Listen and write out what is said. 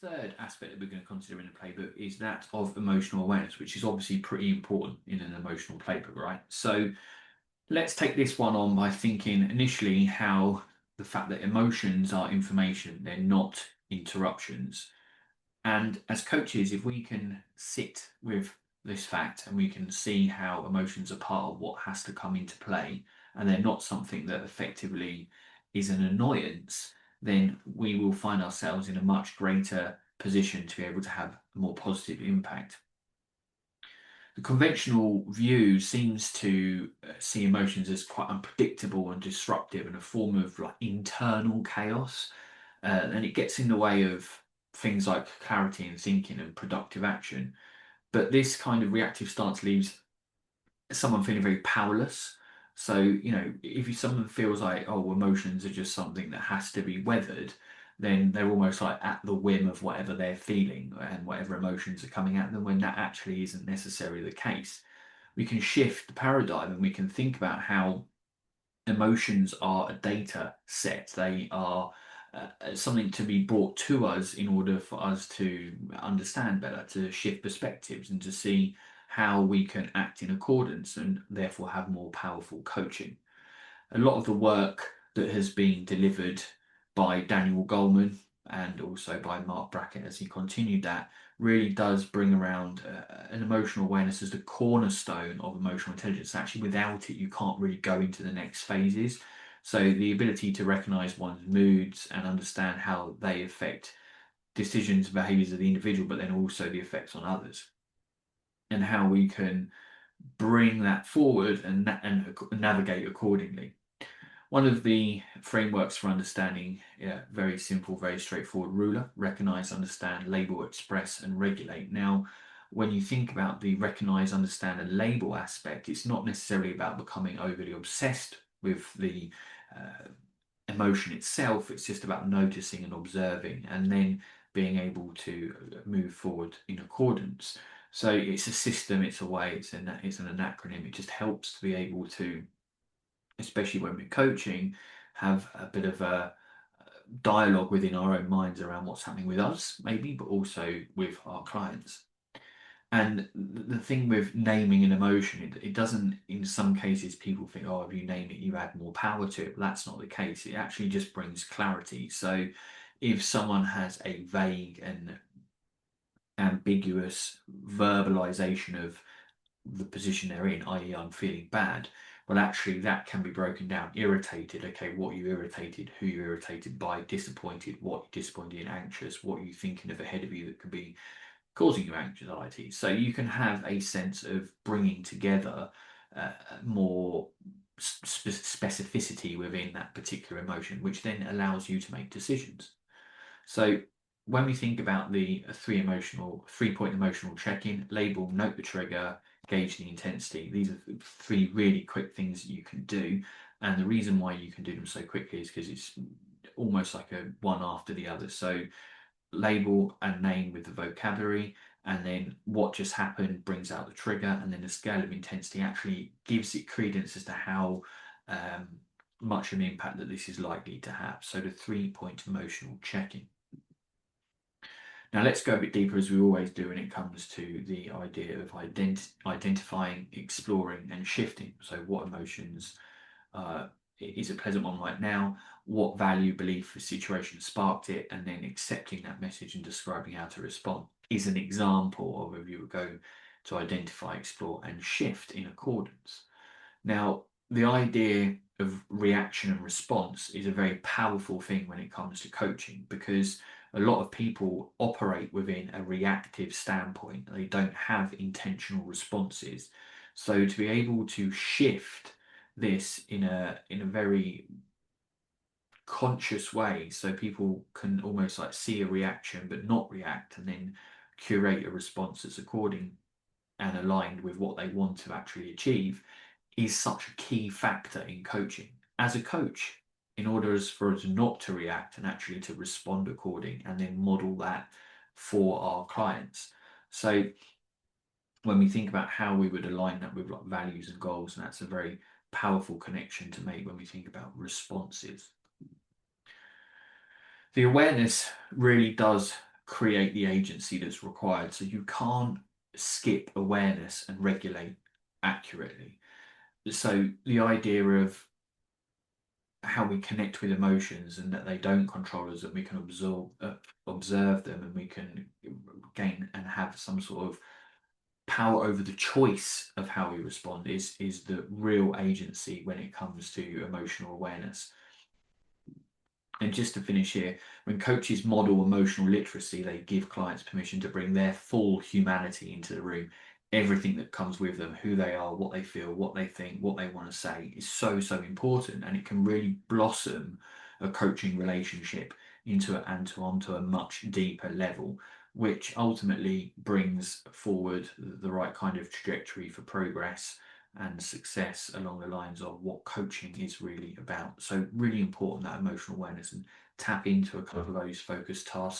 third aspect that we're going to consider in the playbook is that of emotional awareness, which is obviously pretty important in an emotional playbook, right? So let's take this one on by thinking initially how the fact that emotions are information, they're not interruptions. And as coaches, if we can sit with this fact and we can see how emotions are part of what has to come into play, and they're not something that effectively is an annoyance, then we will find ourselves in a much greater position to be able to have a more positive impact. The conventional view seems to see emotions as quite unpredictable and disruptive and a form of like internal chaos, and it gets in the way of things like clarity and thinking and productive action. But this kind of reactive stance leaves someone feeling very powerless. So, if someone feels like, oh, emotions are just something that has to be weathered, then they're almost like at the whim of whatever they're feeling and whatever emotions are coming at them when that actually isn't necessarily the case. We can shift the paradigm and we can think about how emotions are a data set. They are something to be brought to us in order for us to understand better, to shift perspectives, and to see how we can act in accordance and therefore have more powerful coaching. A lot of the work that has been delivered by Daniel Goleman and also by Marc Brackett as he continued that really does bring around an emotional awareness as the cornerstone of emotional intelligence. Actually, without it, you can't really go into the next phases. So the ability to recognize one's moods and understand how they affect decisions and behaviors of the individual, but then also the effects on others, and how we can bring that forward and navigate accordingly. One of the frameworks for understanding, yeah, very simple, very straightforward ruler: recognize, understand, label, express, and regulate. Now, when you think about the recognize, understand, and label aspect, it's not necessarily about becoming overly obsessed with the emotion itself. It's just about noticing and observing and then being able to move forward in accordance. So it's a system, it's a way, it's an acronym. It just helps to be able to, especially when we're coaching, have a bit of a dialogue within our own minds around what's happening with us, maybe, but also with our clients. And the thing with naming an emotion, it doesn't, in some cases, people think, oh, if you name it, you add more power to it. But that's not the case. It actually just brings clarity. So if someone has a vague and ambiguous verbalization of the position they're in, i.e., I'm feeling bad, well, actually, that can be broken down. Irritated, okay, what are you irritated? Who you irritated by? Disappointed, what you're disappointed in? Anxious, what are you thinking of ahead of you that could be causing you anxiety? So you can have a sense of bringing together more specificity within that particular emotion, which then allows you to make decisions. So when we think about the 3-point emotional check-in: label, note the trigger, gauge the intensity. These are 3 really quick things that you can do. And the reason why you can do them so quickly is because it's almost like a one after the other. So label and name with the vocabulary, and then what just happened brings out the trigger, and then the scale of intensity actually gives it credence as to how much of an impact that this is likely to have. So the 3-point emotional check-in. Now let's go a bit deeper, as we always do when it comes to the idea of identifying, exploring, and shifting. So what emotions is a pleasant one right now? What value, belief, or situation sparked it? And then accepting that message and describing how to respond is an example of if you would go to identify, explore, and shift in accordance. Now, the idea of reaction and response is a very powerful thing when it comes to coaching, because a lot of people operate within a reactive standpoint. They don't have intentional responses. So to be able to shift this in a very conscious way, so people can almost like see a reaction but not react, and then curate a response that's according and aligned with what they want to actually achieve, is such a key factor in coaching. As a coach, in order for us not to react and actually to respond according, and then model that for our clients. So when we think about how we would align that with like values and goals, and that's a very powerful connection to make when we think about responses. The awareness really does create the agency that's required. So you can't skip awareness and regulate accurately. So the idea of how we connect with emotions and that they don't control us, that we can observe them, and we can gain and have some sort of power over the choice of how we respond is the real agency when it comes to emotional awareness. And just to finish here, when coaches model emotional literacy, they give clients permission to bring their full humanity into the room. Everything that comes with them, who they are, what they feel, what they think, what they want to say, is so, so important. And it can really blossom a coaching relationship onto a much deeper level, which ultimately brings forward the right kind of trajectory for progress and success along the lines of what coaching is really about. So really important, that emotional awareness, and tap into a couple of those focused tasks